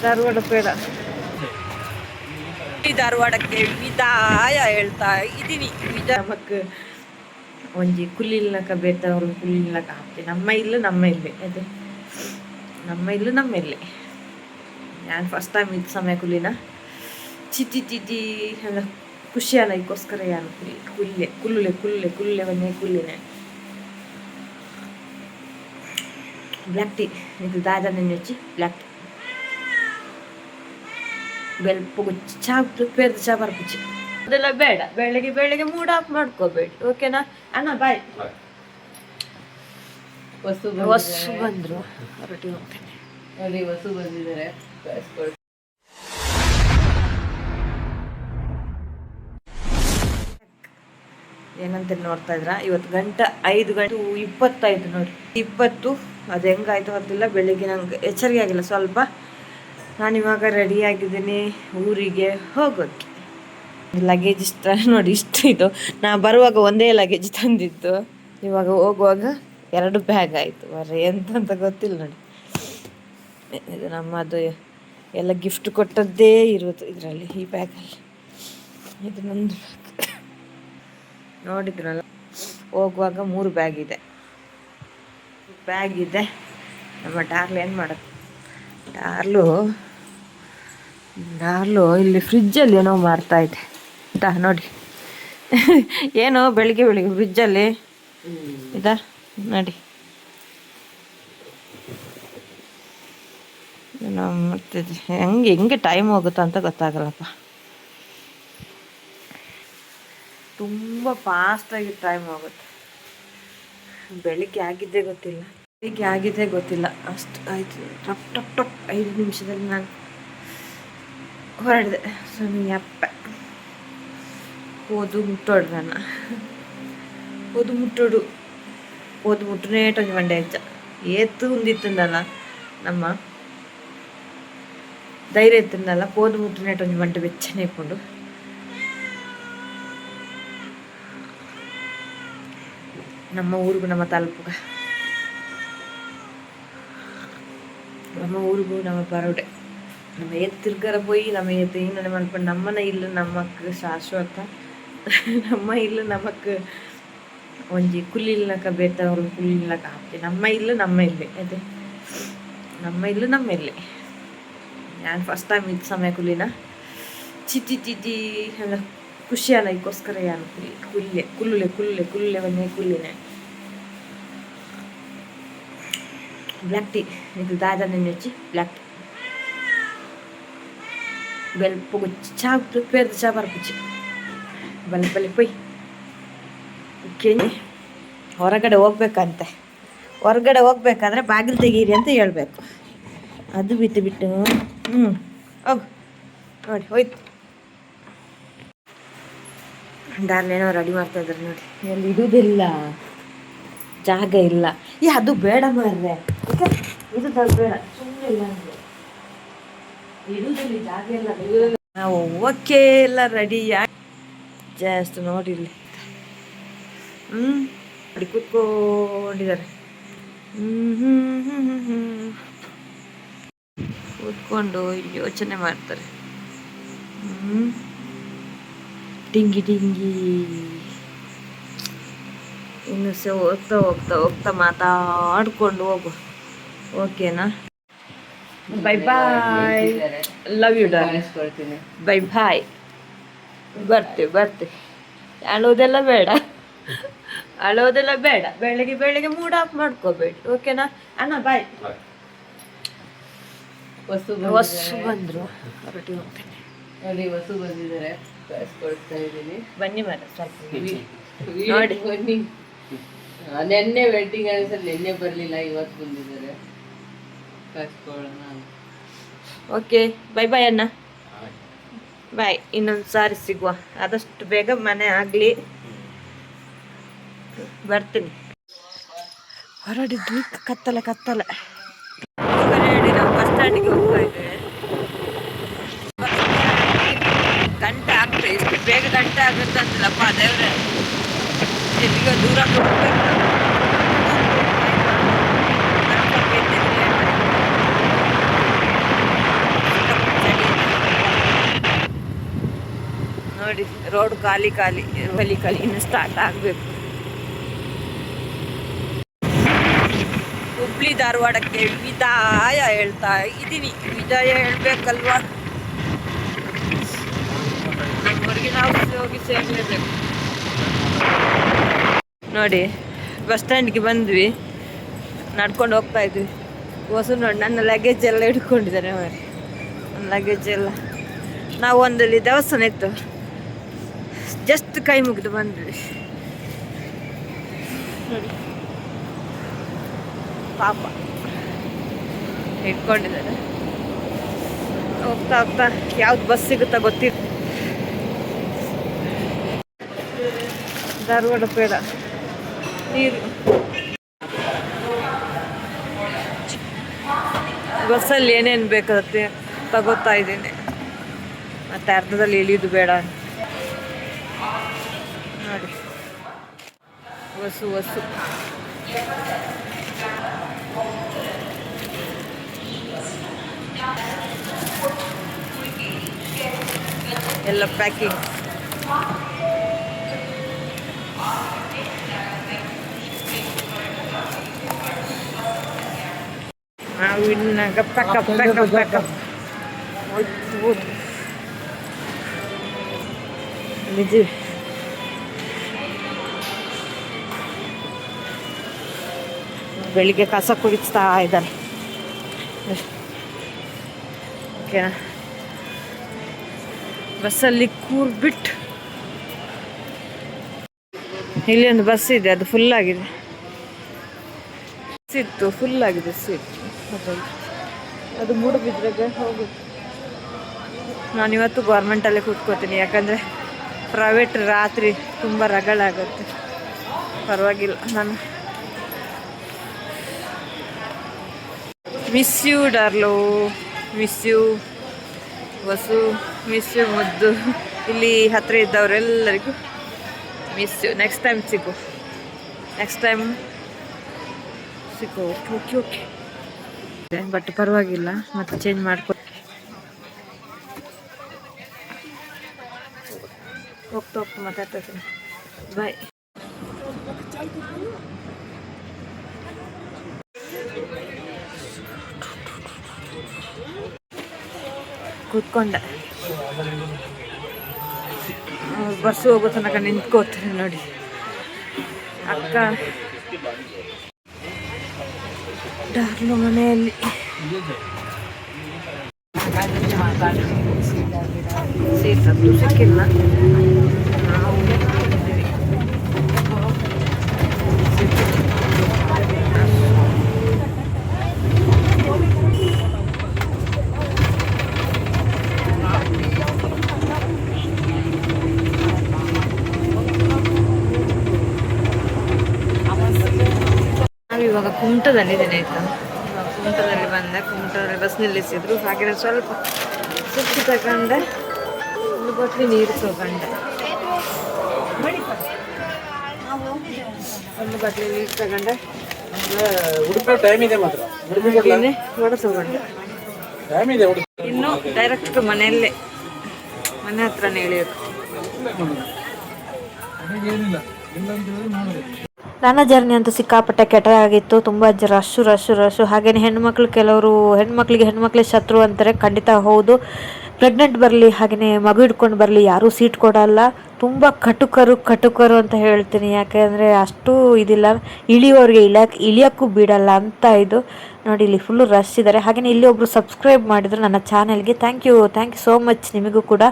ಧಾರವಾಡ ಬೇಡ. ಈ ಧಾರವಾಡಕ್ಕೆ ವಿದಾಯ ಹೇಳ್ತಾ ಇದ್ದೀನಿ. ನಮಕ್ ಒಂಜಿ ಕುಲ್ಲಿಲ್ನಕ ಬೇತವ್ರು ಕುಲ್ಲಿಲ್ನಕ ಹಾಕ್ತಿ. ನಮ್ಮ ಇಲ್ಲು ನಮ್ಮ ಇಲ್ಲೇ ಅದೇ ನಮ್ಮ ಇಲ್ಲು ನಮ್ಮ ಇಲ್ಲೇ. ನಾನು ಫಸ್ಟ್ ಟೈಮ್ ಇದು ಸಮಯ ಕುಲ್ಲಿನ ಚಿಟಿ ಚಿಟಿ ಅಲ್ಲ ಖುಷಿ ಅಲ್ಲ. ಇದಕ್ಕೋಸ್ಕರ ಯಾನು ಕುಲ್ಲೆ ಕುಲ್ಲೆ ಕುಲ್ಲೆ ಕುಲ್ಲೆ ಬನ್ನಿ ಕುಲ್ಲಿನೇ. ಬ್ಲ್ಯಾಕ್ ಟೀ ಇದು ದಾದ ನೆಚ್ಚಿ ಬ್ಲ್ಯಾಕ್ ಟೀ ಬೆಲ್ಪುಚ್ಚಿ ಚಾ ಪ್ರಿಪೇರ್ದು ಚಾ ಬರ್ಪುಚ್ಚಿ ಅದೆಲ್ಲ ಬೇಡ. ಬೆಳಗ್ಗೆ ಬೆಳಗ್ಗೆ ಮೂಡ್ ಆಫ್ ಮಾಡ್ಕೋಬೇಡಿ, ಓಕೆನಾ ಅಣ್ಣ? ಬಾಯ್. ವಸು ಬಂದ್ರು, ಹೊರಟಿ ಹೋಗ್ತೇನೆ ನೋಡಿ. ವಸು ಬಂದಿದ್ದಾರೆ. ಏನಂತ ನೋಡ್ತಾ ಇದ್ರ? ಇವತ್ತು ಗಂಟೆ 5:25 ನೋಡಿ. 20 ಅದು ಹೆಂಗಾಯ್ತು ಗೊತ್ತಿಲ್ಲ. ಬೆಳಿಗ್ಗೆ ನಂಗೆ ಎಚ್ಚರಿಕೆ ಆಗಿಲ್ಲ ಸ್ವಲ್ಪ. ನಾನಿವಾಗ ರೆಡಿ ಆಗಿದ್ದೀನಿ ಊರಿಗೆ ಹೋಗೋಕ್ಕೆ. ಲಗೇಜ್ ಇಷ್ಟ ನೋಡಿ, ಇಷ್ಟು ಇದು. ನಾ ಬರುವಾಗ ಒಂದೇ ಲಗೇಜ್ ತಂದಿದ್ದು, ಇವಾಗ ಹೋಗುವಾಗ 2 ಬ್ಯಾಗ್ ಆಯಿತು. ಬರೀ ಎಂತ ಗೊತ್ತಿಲ್ಲ ನೋಡಿ. ಇದು ನಮ್ಮದು ಎಲ್ಲ ಗಿಫ್ಟ್ ಕೊಟ್ಟದ್ದೇ ಇರೋದು ಇದರಲ್ಲಿ, ಈ ಬ್ಯಾಗಲ್ಲಿ. ಇದು ನಂದು ಬ್ಯಾಗ್ ನೋಡಿದ್ರಲ್ಲ. ಹೋಗುವಾಗ 3 ಬ್ಯಾಗ್ ಇದೆ. ನಮ್ಮ ಡಾರ್ಲು ಏನು ಮಾಡೋದು? ಡಾರ್ಲು ಇಲ್ಲಿ ಫ್ರಿಜ್ಜಲ್ಲಿ ಏನೋ ಮಾಡ್ತಾ ಇದೆ ಅಂತ ನೋಡಿ. ಏನೋ ಬೆಳಿಗ್ಗೆ ಫ್ರಿಜ್ಜಲ್ಲಿ ಇದಾ ನೋಡಿ. ಮತ್ತೆ ಹೆಂಗೆ ಟೈಮ್ ಹೋಗುತ್ತಾ ಅಂತ ಗೊತ್ತಾಗಲ್ಲಪ್ಪ. ತುಂಬ ಫಾಸ್ಟಾಗಿ ಟೈಮ್ ಹೋಗುತ್ತೆ. ಬೆಳಿಗ್ಗೆ ಆಗಿದ್ದೇ ಗೊತ್ತಿಲ್ಲ. ಅಷ್ಟು ಆಯಿತು. ಟಪ್ ಟಪ್ ಟಪ್ 5 ನಿಮಿಷದಲ್ಲಿ ನಾನು ಹೊರಡಿದೆ. ಅಪ್ಪ ಓದು ಮುಟ್ಟುನೇಟೊಂದು ಮಂಡೆ ಹೆಚ್ಚ ಏತು ಹೊಂದಿತ್ತಂದಲ್ಲ ನಮ್ಮ ಧೈರ್ಯ ಎತ್ತಂದಲ್ಲ. ಓದು ಮುಟ್ಟುನೇಟೊಂದು ಮಂಡೆ ಬೆಚ್ಚನೆ ಇಟ್ಕೊಂಡು ನಮ್ಮ ಊರಿಗೂ ನಮ್ಮ ತಲುಪುಗ ನಮ್ಮ ಊರಿಗೂ ನಮ್ಮ ಬರೋಡೆ. ನಮ್ಮ ತಿರ್ಗಾರ போய் நம்ம ಏನು ಮಾಡ್ಕೊಂಡು ನಮ್ಮನ ಇಲ್ಲ ನಮಕ್ ಶಾಶ್ವತ. ನಮ್ಮ ಇಲ್ಲ ನಮಕ್ ಒಂಜಿ ಕುಲ್ಲಿಲ್ನಕ ಬೇತವ್ರು ಕುಲ್ಲಿಲ್ನಕ ಹಾಕ್ತಿ. ನಮ್ಮ ಇಲ್ಲ ನಮ್ಮ ಇಲ್ಲೇ ಅದೇ ನಮ್ಮ ಇಲ್ಲ ನಮ್ಮ ಇಲ್ಲೇ. ನಾನು ಫಸ್ಟ್ ಟೈಮ್ ಇದು ಸಮಯ ಕುಲ್ಲಿನ ಚಿಟಿ ಚಿಟಿ ಅಲ್ಲ ಖುಷಿ ಅಲ್ಲ. ಇದಕ್ಕೋಸ್ಕರ ಯಾನು ಕುಲ್ಲೆ ಕುಲ್ಲೆ ಕುಲ್ಲೆ ಕುಲ್ಲೆ ಬನ್ನಿ ಕುಲ್ಲಿನೇ. ಬ್ಲ್ಯಾಕ್ ಟೀ ಇದು ದಾದ ನೆಚ್ಚಿ ಬ್ಲ್ಯಾಕ್ ಟೀ ಬೆಲ್ಪುಚ್ಚಿ ಚಾ ಪ್ರಿಪೇರ್ದು ಚಾ ಬರ್ಪುಚ್ಚಿ ಬಲ್ಪಲ್ಲಿ ಪೊಯ್. ಹೊರಗಡೆ ಹೋಗ್ಬೇಕಾದ್ರೆ ಬಾಗಿಲು ತೆಗೀರಿ ಅಂತ ಹೇಳ್ಬೇಕು. ಅದು ಬಿಟ್ಟು ಹೋಗು ನೋಡಿ ಹೋಯ್ತು. ಡಾರ್ಲೇನೋ ರೆಡಿ ಮಾಡ್ತಾ ಇದ್ದಾರೆ ನೋಡಿ. ಎಲ್ಲಿ ಇಡುವುದಿಲ್ಲ, ಜಾಗ ಇಲ್ಲ. ಅದು ಬೇಡ ಮಾರ್ರೆ, ಇದು ಬೇಡ ಸುಮ್ಮನೆ ಇಲ್ಲ ಅಂದರೆ ಇಡುವುದಲ್ಲಿ ಜಾಗ ಇಲ್ಲ. ನಾವು ಓಕೆ ಎಲ್ಲ ರೆಡಿ ಜಾಸ್ತಿ ನೋಡಿರ್ಲಿ. ಅಡಿ ಕೂತ್ಕೊಂಡಿದ್ದಾರೆ. ಕೂತ್ಕೊಂಡು ಯೋಚನೆ ಮಾಡ್ತಾರೆ. ಟಿಂಗಿ ಇನ್ನು ಹೋಗ್ತಾ ಮಾತಾಡ್ಕೊಂಡು ಹೋಗು, ಓಕೆನಾ? Bye bye, love you darling. Bye bye, ಬರ್ತೀವಿ. ಅಳೋದೆಲ್ಲ ಬೇಡ. ಬೆಳಗ್ಗೆ ಮೂಡ್ ಆಫ್ ಮಾಡ್ಕೋಬೇಡಿ, ಓಕೆನಾ ಅಣ್ಣ? ಬಾಯ್. ವಸು ಬಂದ್ರು, ಹೊರಟಿ ಹೋಗ್ತೇನೆ ನೋಡಿ. ವಸು ಬಂದಿದ್ದಾರೆ, ಕಳಿಸ್ಕೊಡ್ತಾ ಇದ್ದೀನಿ. ಬನ್ನಿ ಮರ ಸ್ವಲ್ಪ ನೋಡಿ. ಬನ್ನಿ. ನೆನ್ನೆ ವೆಡ್ಡಿಂಗ್ ಆನಿವರ್ಸರಿ ನೆನ್ನೆ ಬರಲಿಲ್ಲ, ಇವತ್ತು ಬಂದಿದ್ದಾರೆ. ಕಳಿಸ್ಕೊಳ್ಳೋಣ. ಓಕೆ, ಬೈ ಬಾಯ್ ಅಣ್ಣ. ಬಾಯ್. ಇನ್ನೊಂದು ಸಾರಿ ಸಿಗುವ, ಆದಷ್ಟು ಬೇಗ ಮನೆ ಆಗಲಿ. ಬರ್ತೀನಿ. ಹೊರಡಿದ್ವಿ, ಕತ್ತಲೆ ಹೇಳಿ. ನಾವು ಬಸ್ ಸ್ಟ್ಯಾಂಡಿಗೆ ಹೋಗ್ತಾ ಇದ್ದೇವೆ. ಗಂಟೆ ಆಗ್ತದೆ, ಎಷ್ಟು ಬೇಗ ಗಂಟೆ ಆಗುತ್ತೆ ಅಂತಲ್ಲಪ್ಪ ದೇವ್ರೆ. ಎಲ್ಲಿಗೆ ದೂರ ಹೋಗ್ಬೇಕು. ನೋಡಿ ರೋಡ್ ಖಾಲಿ ಖಾಲಿ ಇನ್ನು ಸ್ಟಾರ್ಟ್ ಆಗಬೇಕು. ಹುಬ್ಳಿ ಧಾರವಾಡಕ್ಕೆ ವಿದಾಯ ಹೇಳ್ತಾ ಇದ್ದೀನಿ. ವಿದಾಯ ಹೇಳ್ಬೇಕಲ್ವಾ, ನಮ್ಮೂರಿಗೆ ನಾವು ಹೋಗಿ ಸೇರಲೇಬೇಕು. ನೋಡಿ ಬಸ್ ಸ್ಟ್ಯಾಂಡ್ಗೆ ಬಂದ್ವಿ, ನಡ್ಕೊಂಡು ಹೋಗ್ತಾ ಇದ್ವಿ. ಹೊಸ ನೋಡಿ ನನ್ನ ಲಗೇಜ್ ಎಲ್ಲ ಹಿಡ್ಕೊಂಡಿದ್ದಾರೆ ಅವರೇ, ನನ್ನ ಲಗೇಜ್ ಎಲ್ಲ. ನಾವು ಒಂದಲ್ಲಿ ದೇವಸ್ಥಾನ ಇತ್ತು, ಜಸ್ಟ್ ಕೈ ಮುಗಿದು ಬಂದ್ವಿ. ನೋಡಿ ಪಾಪ ಇಟ್ಕೊಂಡಿದ್ದಾರೆ. ಹೋಗ್ತಾ ಹೋಗ್ತಾ ಯಾವ್ದು ಬಸ್ ಸಿಗುತ್ತಾ ಗೊತ್ತಿಲ್ಲ. ಧಾರವಾಡ ಪೇಡ ನೀರು ಬಸ್ಸಲ್ಲಿ ಏನೇನು ಬೇಕಾಗುತ್ತೆ ತಗೋತಾ ಇದ್ದೀನಿ. ಮತ್ತು ಅರ್ಧದಲ್ಲಿ ಇಳಿಯೋದು ಬೇಡ ನೋಡಿ. ಹೊಸು ಎಲ್ಲ ಪ್ಯಾಕಿಂಗ್. ನಾವು ಇನ್ನಾಗ ಪ್ಯಾಕಪ್ ನಿಜ. ಬೆಳಿಗ್ಗೆ ಕಸ ಕುಡಿಸ್ತಾ ಇದ್ದಾರೆ. ಓಕೆನಾ, ಬಸ್ಸಲ್ಲಿ ಕೂರ್ಬಿಟ್ಟು ಇಲ್ಲಿ ಒಂದು ಬಸ್ ಇದೆ, ಅದು ಫುಲ್ ಆಗಿದೆ. ಇತ್ತು ಫುಲ್ ಆಗಿದೆ ಸೀಟ್. ಅದು ಮೂಡುಬಿದ್ರೆಗೆ ಹೋಗುತ್ತೆ. ನಾನಿವತ್ತು ಗೌರ್ಮೆಂಟಲ್ಲೇ ಕೂತ್ಕೋತೀನಿ, ಯಾಕಂದರೆ ಪ್ರೈವೇಟ್ ರಾತ್ರಿ ತುಂಬ ರಗಳಾಗುತ್ತೆ. ಪರವಾಗಿಲ್ಲ, ನಾನು ಮಿಸ್ ಯು ಡಾರ್ಲೋ, miss you Vasu, miss you ಮುದ್ದು. ಇಲ್ಲಿ ಹತ್ತಿರ ಇದ್ದವರೆಲ್ಲರಿಗೂ ಮಿಸ್ ಯು. ನೆಕ್ಸ್ಟ್ ಟೈಮ್ ಸಿಗು. ಓಕೆ. ಬಟ್ ಪರವಾಗಿಲ್ಲ, ಮತ್ತೆ ಚೇಂಜ್ ಮಾಡ್ಕೊ. ಹೋಗ್ತಾ ಮಾತಾಡ್ತೀನಿ. ಬಾಯ್. ಕೂತ್ಕೊಂಡೆ, ಬಸ್ಸು ಹೋಗೋ ತನಕ ನಿಂತ್ಕೋತೀನಿ ನೋಡಿ. ಅಕ್ಕ ಡಾರ್ಲು ಮನೆಯಲ್ಲಿ ಸೀಟಂತೂ ಸಿಕ್ಕಿಲ್ಲ. ನಾವು ಇವಾಗ ಕುಮಟದಲ್ಲಿದ್ದೇನೆ ಆಯಿತಾ. ಕುಮಟದಲ್ಲಿ ಬಂದೆ, ಕುಮಟದಲ್ಲಿ ಬಸ್ ನಿಲ್ಲಿಸಿದ್ರು. ಹಾಗೆ ಸ್ವಲ್ಪ ಸುತ್ತಿ ತಗೊಂಡೆ, ಒಂದು ಬಟ್ಲಿ ನೀರು ತಗೊಂಡೆ, ಒಂದು ಬಟ್ಲಿ ನೀರು ತಗೊಂಡೆ, ವಡೆ ತಗೊಂಡೆ. ಇನ್ನು ಡೈರೆಕ್ಟ್ ಮನೆಯಲ್ಲೇ, ಮನೆ ಹತ್ರನೇ ಇಳಿಯೋದು. ನನ್ನ ಜರ್ನಿ ಅಂತೂ ಸಿಕ್ಕಾಪಟ್ಟೆ ಕೆಟ್ಟದಾಗಿತ್ತು. ತುಂಬ ರಶ್ಶು. ಹಾಗೆಯೇ ಹೆಣ್ಮಕ್ಳಿಗೆ ಶತ್ರು ಅಂತಾರೆ. ಖಂಡಿತ ಹೌದು. ಪ್ರೆಗ್ನೆಂಟ್ ಬರಲಿ, ಹಾಗೆಯೇ ಮಗು ಹಿಡ್ಕೊಂಡು ಬರಲಿ, ಯಾರೂ ಸೀಟ್ ಕೊಡಲ್ಲ. ತುಂಬ ಕಟುಕರು ಅಂತ ಹೇಳ್ತೀನಿ. ಯಾಕೆಂದರೆ ಅಷ್ಟು ಇದಿಲ್ಲ, ಇಳಿಯೋರಿಗೆ ಇಳಿಯೋಕ್ಕೂ ಬಿಡಲ್ಲ ಅಂತ. ಇದು ನೋಡಿ, ಇಲ್ಲಿ ಫುಲ್ಲು ರಶ್ ಇದ್ದಾರೆ. ಹಾಗೆಯೇ ಇಲ್ಲಿ ಒಬ್ಬರು ಸಬ್ಸ್ಕ್ರೈಬ್ ಮಾಡಿದ್ರು ನನ್ನ ಚಾನೆಲ್ಗೆ. ಥ್ಯಾಂಕ್ ಯು ಸೋ ಮಚ್ ನಿಮಗೂ ಕೂಡ.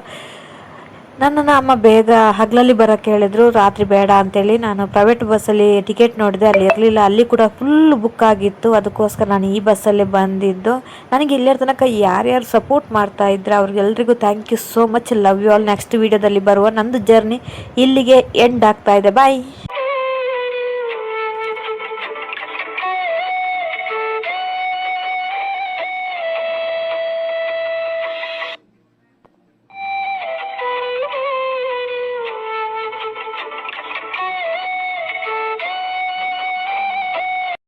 ನನ್ನನ್ನು ಅಮ್ಮ ಬೇಗ ಹಗಲಲ್ಲಿ ಬರೋಕ್ಕೆ ಹೇಳಿದ್ರು, ರಾತ್ರಿ ಬೇಡ ಅಂತೇಳಿ. ನಾನು ಪ್ರೈವೇಟ್ ಬಸ್ಸಲ್ಲಿ ಟಿಕೆಟ್ ನೋಡಿದೆ, ಅಲ್ಲಿ ಇರಲಿಲ್ಲ. ಅಲ್ಲಿ ಕೂಡ ಫುಲ್ ಬುಕ್ ಆಗಿತ್ತು. ಅದಕ್ಕೋಸ್ಕರ ನಾನು ಈ ಬಸ್ಸಲ್ಲೇ ಬಂದಿದ್ದು. ನನಗೆ ಇಲ್ಲಿಯ ತನಕ ಯಾರ್ಯಾರು ಸಪೋರ್ಟ್ ಮಾಡ್ತಾ ಇದ್ರೆ ಅವ್ರಿಗೆಲ್ರಿಗೂ thank you so much. Love you all. Next ವೀಡಿಯೋದಲ್ಲಿ ಬರುವ ನಂದು ಜರ್ನಿ ಇಲ್ಲಿಗೆ ಎಂಡ್ ಆಗ್ತಾ ಇದೆ. ಬಾಯ್.